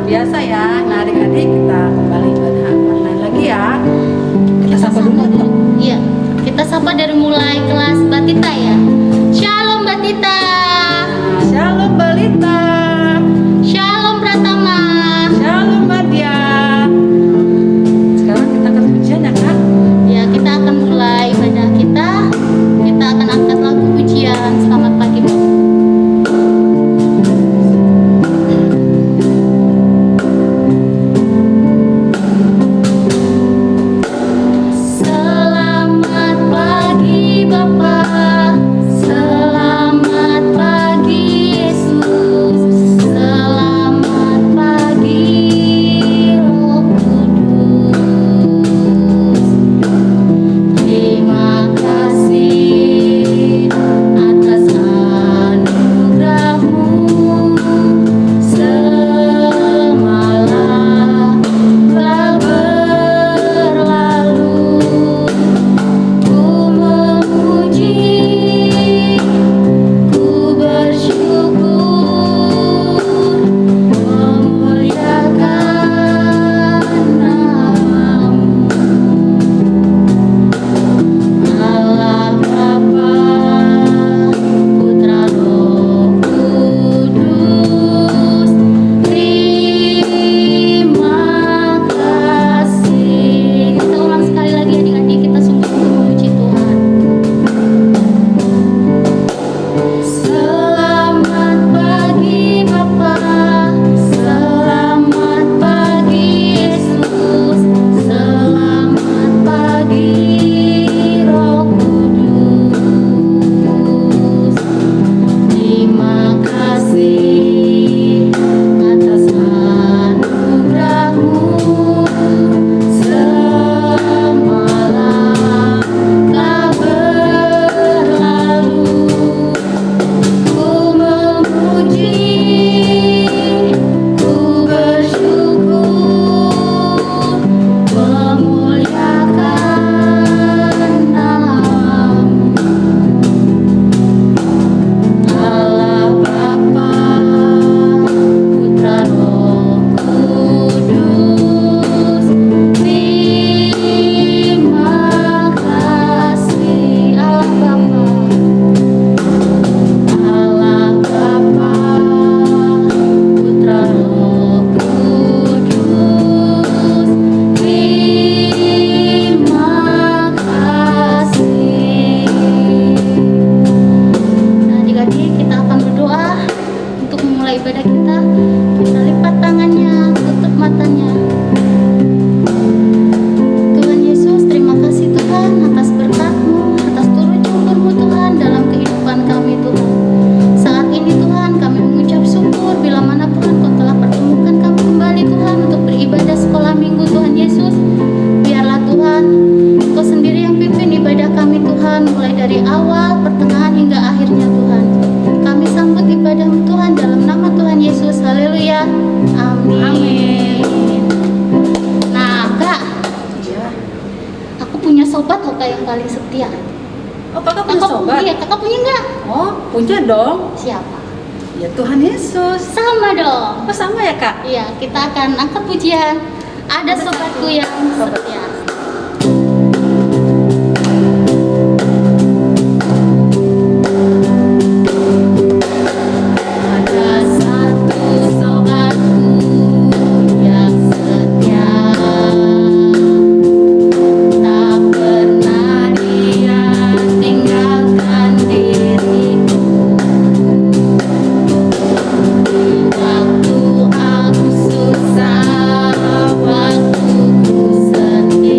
biasa ya. Nah adik-adik kita kembali pada online lagi ya. Kita sapa dulu tuh. Iya, kita sapa dari mulai kelas Batita ya. Shalom Batita. Shalom Balita. Shalom Pratama. Shalom Madia. Sekarang kita akan pujian ya kak. Ya, kita akan mulai ibadah kita. Kita akan angkat lagu pujian. Selamat pagi Bapak. Selamat pagi Bapak. Selamat pagi Yesus. Selamat pagi Roh Kudus. Terima kasih atas anugerah-Mu. Semalam telah berlalu, ku memuji, ku bersyukur, memuliakan nama-Mu. Allah Bapa, Putra Roh Kudus, terima kasih. Kita ulang sekali lagi adik-adik, kita sungguh-sungguh memuji Tuhan. Selamat pagi Bapa, selamat pagi Yesus, selamat pagi Roh Kudus. Terima kasih atas anugerah-Mu. Semalam telah berlalu, ku memuji, ku bersyukur, memuliakan nama-Mu. Allah Bapa, Putra Roh Kudus, terima kasih. Allah Bapa, Putra Roh Kudus, terima kasih. Nah, adik-adik, kita akan berdoa untuk memulai ibadah kita. Kita lipat tangannya, tutup matanya. Tuhan Yesus, terima kasih Tuhan atas berkat-Mu, atas turun campur-Mu Tuhan dalam kehidupan kami Tuhan. Saat ini Tuhan kami mengucap syukur bila mana Tuhan Kau telah pertemukan kami kembali Tuhan untuk beribadah sekolah minggu Tuhan Yesus. Biarlah Tuhan Kau sendiri yang pimpin ibadah kami Tuhan, mulai dari awal, pertengahan hingga akhirnya Tuhan. Kami sambut ibadah-Mu Tuhan dalam nama Tuhan Yesus. Haleluya. Amin. Nah Kak, Iya. aku punya sobat loh Kak yang paling setia. Oh kakak punya sobat? Iya, Kakak punya nggak? Oh punya dong. Siapa? Ya Tuhan Yesus. Sama dong. Oh sama ya kak? Iya, kita akan angkat pujian. Ada sobatku yang setia. Ada satu sobatku yang setia, tak pernah dia tinggalkan diriku. Waktu aku susah, waktu ku sedih,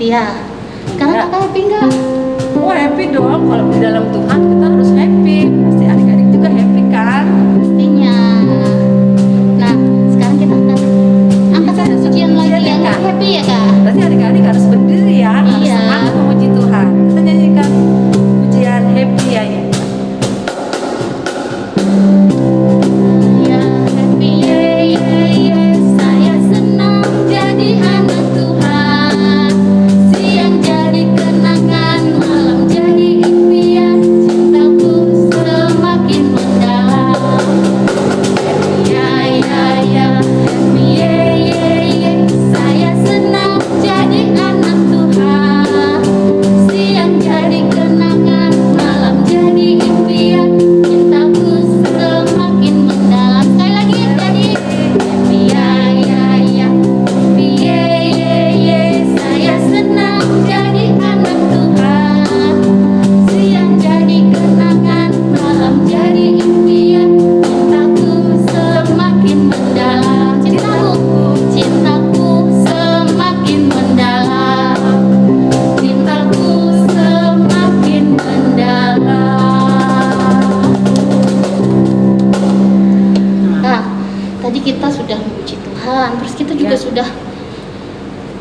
Iya. Sekarang Iya. kakak happy nggak? Oh happy dong, kalau di dalam Tuhan kita harus happy. Pasti adik-adik juga happy kan? Pastinya. Nah, sekarang kita akan angkat satu pujian lagi Pujian ya, yang Kak? happy ya kak. Berarti adik-adik harus berdiri ya, harus Iya. semangat memuji Tuhan. Kita nyanyikan pujian happy ya. Ya happy ye ye ye, saya senang jadi anak Tuhan. Siang jadi kenangan, malam jadi impian, cintaku semakin mendalam. Happy ya ya ya, happy ye ye ye, saya senang jadi anak Tuhan. Siang jadi kenangan, malam jadi impian, cintaku semakin mendalam. Sekali lagi jadi happy ya ya ya, happy ye ye ye, saya senang jadi anak Tuhan. Siang jadi kenangan, malam jadi impian, cintaku semakin mendalam. Cintaku semakin mendalam. Cintaku semakin mendalam. Nah, tadi kita sudah memuji Tuhan, terus kita juga Ya. sudah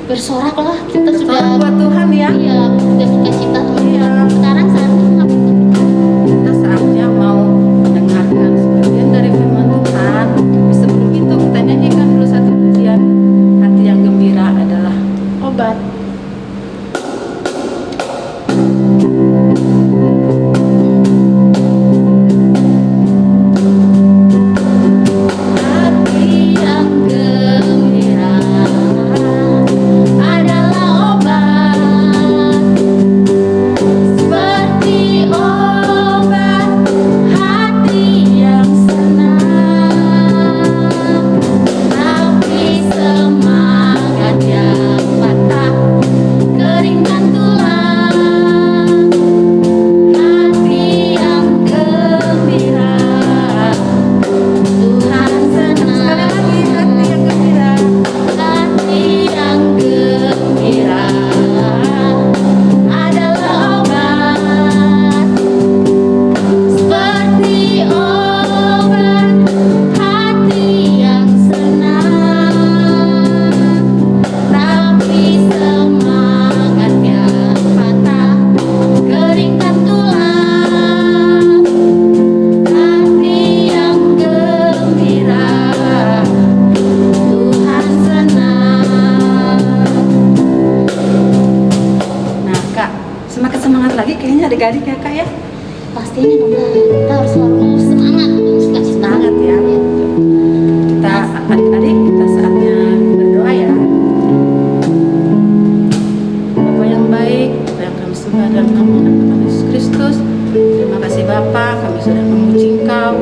bersorak lah, kita sudah Sorak buat Tuhan ya. iya, sudah suka cita Tuhan. Iya. Sekarang saatnya apa tuh? Kita saatnya mau mendengarkan sebagian dari firman Tuhan. Tapi sebelum itu kita nyanyikan dulu satu pujian. Hati yang gembira adalah obat. Hati yang gembira adalah obat, seperti obat hati yang senang. Tapi semangat yang patah keringkan tulang. Hati yang gembira, Tuhan Sekali senang. lagi hati yang gembira. Hati yang gembira adalah obat, seperti obat hati yang senang. Tapi semangat yang patah keringkan tulang. Hati yang gembira, Tuhan senang. Nah Kak, semakin semangat lagi kayaknya adik-adik ya Kak ya. Pastinya dong Kak, kita harus selalu semangat, suka Semangat ya. Kita adik-adik kita saatnya berdoa ya. Bapa yang baik, Bapa yang kami sembah dalam nama anak Tuhan Yesus Kristus. Terima kasih Bapa, kami sudah memuji Engkau.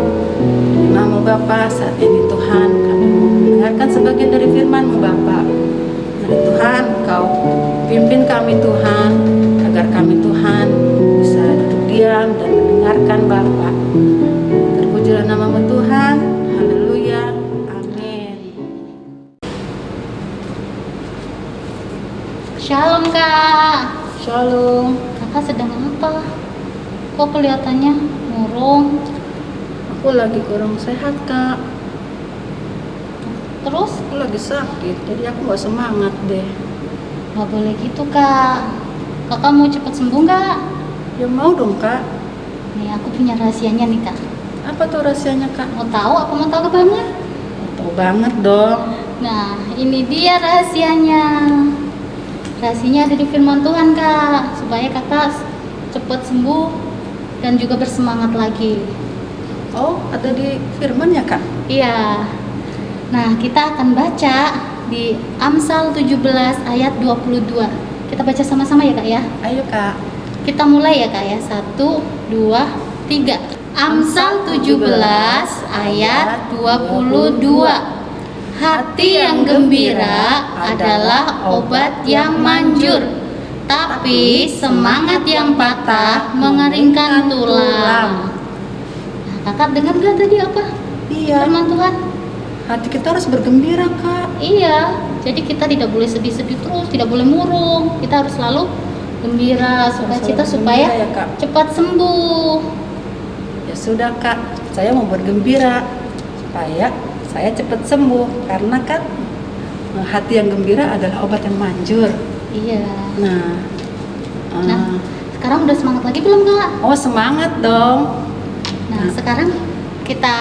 Terimamu Bapa, saat ini Tuhan kami mau mendengarkan sebagian dari firman-Mu Bapa. Mari Tuhan Engkau pimpin kami Tuhan, agar kami Tuhan bisa duduk diam dan mendengarkan Bapa. Terpujilah nama-Mu Tuhan. Haleluya. Amin. Shalom Kak. Shalom. Kakak sedang apa? Kok kelihatannya murung? Aku lagi kurang sehat Kak. Terus Aku lagi sakit, jadi aku gak semangat deh. nggak boleh gitu Kak. Kakak mau cepat sembuh nggak? Ya mau dong Kak. Nih aku punya rahasianya nih Kak. Apa tuh rahasianya Kak? Mau tahu? Apa mau tahu banget? Tahu banget dong. Nah, ini dia rahasianya. Rahasianya ada di firman Tuhan Kak, supaya kakak cepat sembuh dan juga bersemangat lagi. Oh, ada di firman ya Kak? Iya. Nah, kita akan baca di Amsal 17 ayat 22. Kita baca sama-sama ya Kak ya. Ayo Kak. Kita mulai ya Kak ya. 1, 2, 3. Amsal 17 ayat 22. Hati yang gembira adalah obat yang manjur, tapi semangat yang patah mengeringkan tulang. Nah, kakak dengar gak tadi apa? Iya. Firman Tuhan. hati kita harus bergembira, Kak. Iya, jadi kita tidak boleh sedih-sedih terus, tidak boleh murung. Kita harus selalu gembira, sukacita selalu supaya gembira ya, Kak. cepat sembuh. Ya sudah, Kak, saya mau bergembira supaya saya cepat sembuh, karena kan hati yang gembira adalah obat yang manjur. Iya. Nah, Nah, sekarang udah semangat lagi belum, Kak? oh semangat dong. Nah, sekarang kita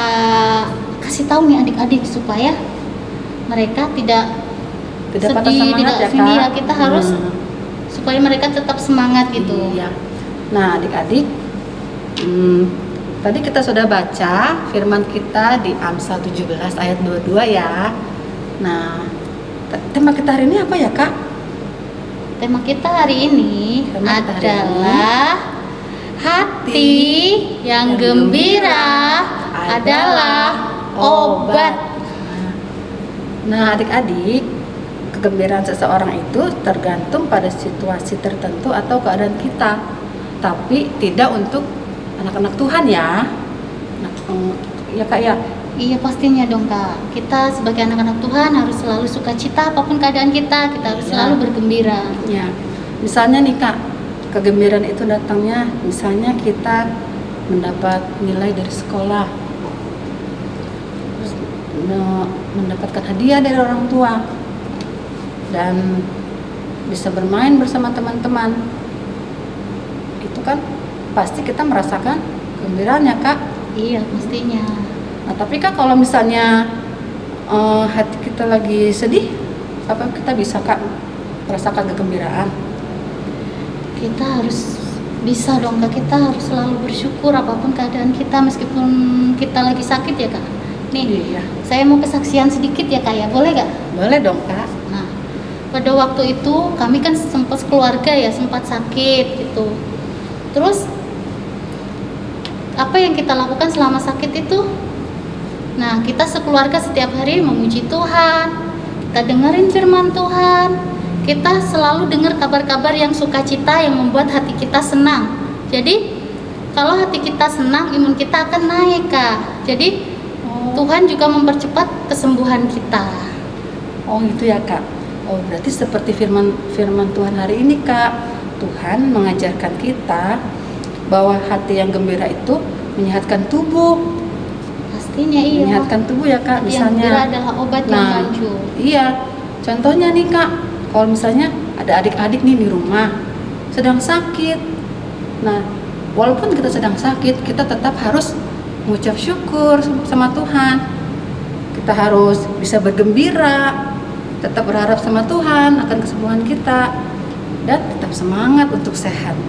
kasih tahu nih adik-adik supaya mereka tidak Tidak patah sedih, semangat tidak ya, sedih Kak. ya. Kita harus supaya mereka tetap semangat gitu. Iya. Nah, adik-adik, tadi kita sudah baca firman kita di Amsal 17 ayat 22 ya. Nah, tema kita hari ini apa ya, Kak? Tema kita hari ini Tema kita hari adalah hati yang gembira adalah obat. Nah, adik-adik, kegembiraan seseorang itu tergantung pada situasi tertentu atau keadaan kita, tapi tidak untuk anak-anak Tuhan ya. Nah, ya Kak ya. Iya pastinya dong Kak. Kita sebagai anak-anak Tuhan harus selalu sukacita apapun keadaan kita harus Iya. selalu bergembira. Ya, misalnya nih Kak, kegembiraan itu datangnya, misalnya kita mendapat nilai dari sekolah, terus mendapatkan hadiah dari orang tua, dan bisa bermain bersama teman-teman. Itu kan pasti kita merasakan kegembiraannya Kak. Iya pastinya. Nah, tapi Kak kalau misalnya hati kita lagi sedih, apa kita bisa Kak merasakan kegembiraan? Kita harus bisa dong Kak, kita harus selalu bersyukur apapun keadaan kita meskipun kita lagi sakit ya Kak. Nih, Iya. saya mau kesaksian sedikit ya Kak ya, boleh gak? Boleh dong Kak. Nah, pada waktu itu kami kan sempat keluarga ya, sempat sakit gitu. Terus apa yang kita lakukan selama sakit itu? Nah, kita sekeluarga setiap hari memuji Tuhan, kita dengerin firman Tuhan, kita selalu dengar kabar-kabar yang sukacita yang membuat hati kita senang. Jadi, kalau hati kita senang, imun kita akan naik, Kak. Jadi, Tuhan juga mempercepat kesembuhan kita. Oh gitu ya Kak. Oh berarti seperti firman Tuhan hari ini Kak. Tuhan mengajarkan kita bahwa hati yang gembira itu menyehatkan tubuh. Pastinya iya. Menyehatkan tubuh ya Kak. Hati yang Misalnya. gembira adalah obat yang manjur. Iya. Contohnya nih Kak. Kalau misalnya ada adik-adik nih di rumah sedang sakit. Nah, walaupun kita sedang sakit, kita tetap harus mengucap syukur sama Tuhan. Kita harus bisa bergembira, tetap berharap sama Tuhan akan kesembuhan kita, dan tetap semangat untuk sehat.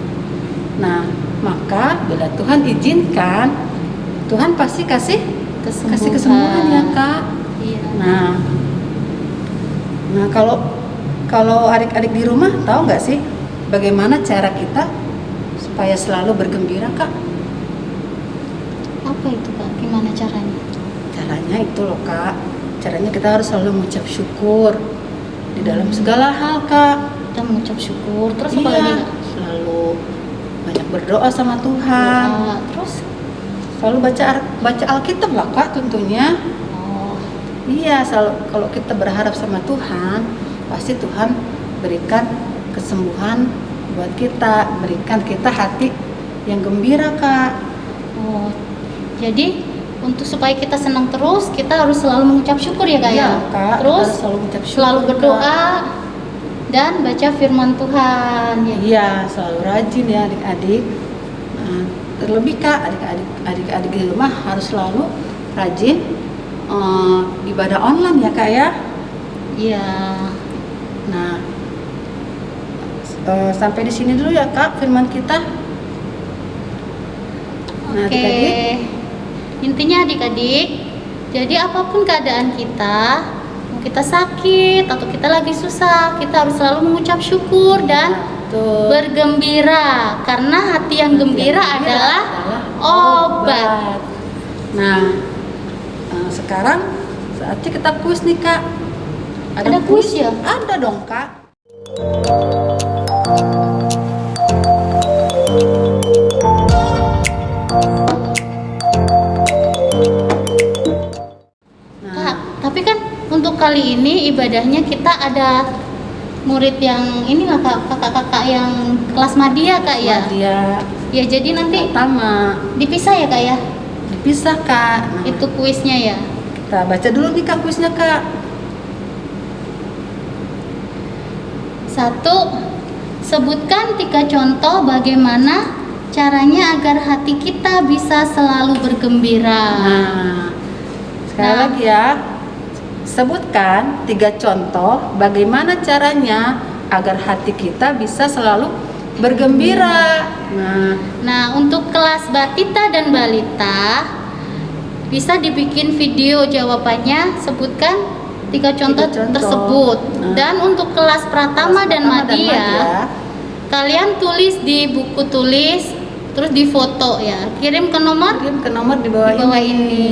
Nah, maka bila Tuhan izinkan, Tuhan pasti kasih kesembuhan ya Kak. Iya. Nah kalau adik-adik di rumah tahu nggak sih bagaimana cara kita supaya selalu bergembira Kak? Apa itu Kak? Gimana caranya? Caranya itu loh Kak. Caranya kita harus selalu mengucap syukur di dalam segala hal Kak. Kita mengucap syukur, terus apa Iya, lagi Kak? selalu banyak berdoa sama Tuhan. Doa, terus Selalu baca Alkitab lah Kak tentunya. oh, Iya, selalu kalau kita berharap sama Tuhan, pasti Tuhan berikan kesembuhan buat kita, berikan kita hati yang gembira Kak. oh. Jadi untuk supaya kita senang terus, kita harus selalu mengucap syukur ya Kak Iya, ya. Kak, Terus harus selalu mengucap syukur, selalu Kak. berdoa dan baca firman Tuhan ya. Iya, selalu rajin ya adik-adik. Nah, terlebih Kak, adik-adik di rumah harus selalu rajin ibadah online ya Kak ya. Iya. Nah, sampai di sini dulu ya Kak firman kita. Nah, Oke. adik-adik, Intinya adik-adik, jadi apapun keadaan kita, mau kita sakit atau kita lagi susah, kita harus selalu mengucap syukur dan tuh. bergembira karena hati yang gembira adalah obat. Nah, sekarang saatnya kita kuis nih Kak. Ada kuis ya? Ada dong Kak. Kak, ini ibadahnya kita ada murid yang inilah kakak-kakak yang kelas Madya Kak ya. Dia Ya jadi nanti pertama dipisah ya Kak ya. dipisah Kak. Nah, Itu kuisnya ya. kita baca dulu nih Kak kuisnya Kak. 1. Sebutkan 3 contoh bagaimana caranya agar hati kita bisa selalu bergembira. Nah, sekali Nah. lagi ya. Sebutkan 3 contoh bagaimana caranya agar hati kita bisa selalu bergembira. Nah, untuk kelas Batita dan Balita bisa dibikin video jawabannya, sebutkan 3 contoh, 3 contoh. tersebut. Nah. Dan untuk kelas Pratama dan Madya, kalian tulis di buku tulis, terus difoto ya. Kirim ke nomor kirim ke nomor di bawah, di bawah ini. ini.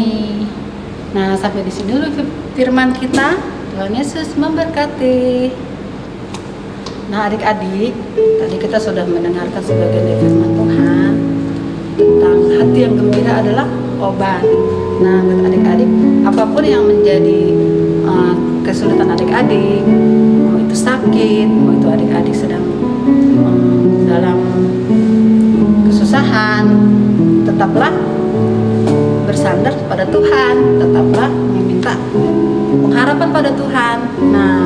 Nah, sampai di sini dulu firman kita. Tuhan Yesus memberkati. Nah, adik-adik, tadi kita sudah mendengarkan sebagian dari firman Tuhan tentang hati yang gembira adalah obat. Nah, buat adik-adik, apapun yang menjadi kesulitan adik-adik, mau itu sakit, mau itu adik-adik sedang dalam kesusahan, tetaplah bersandar pada Tuhan, tetaplah meminta pengharapan pada Tuhan. Nah,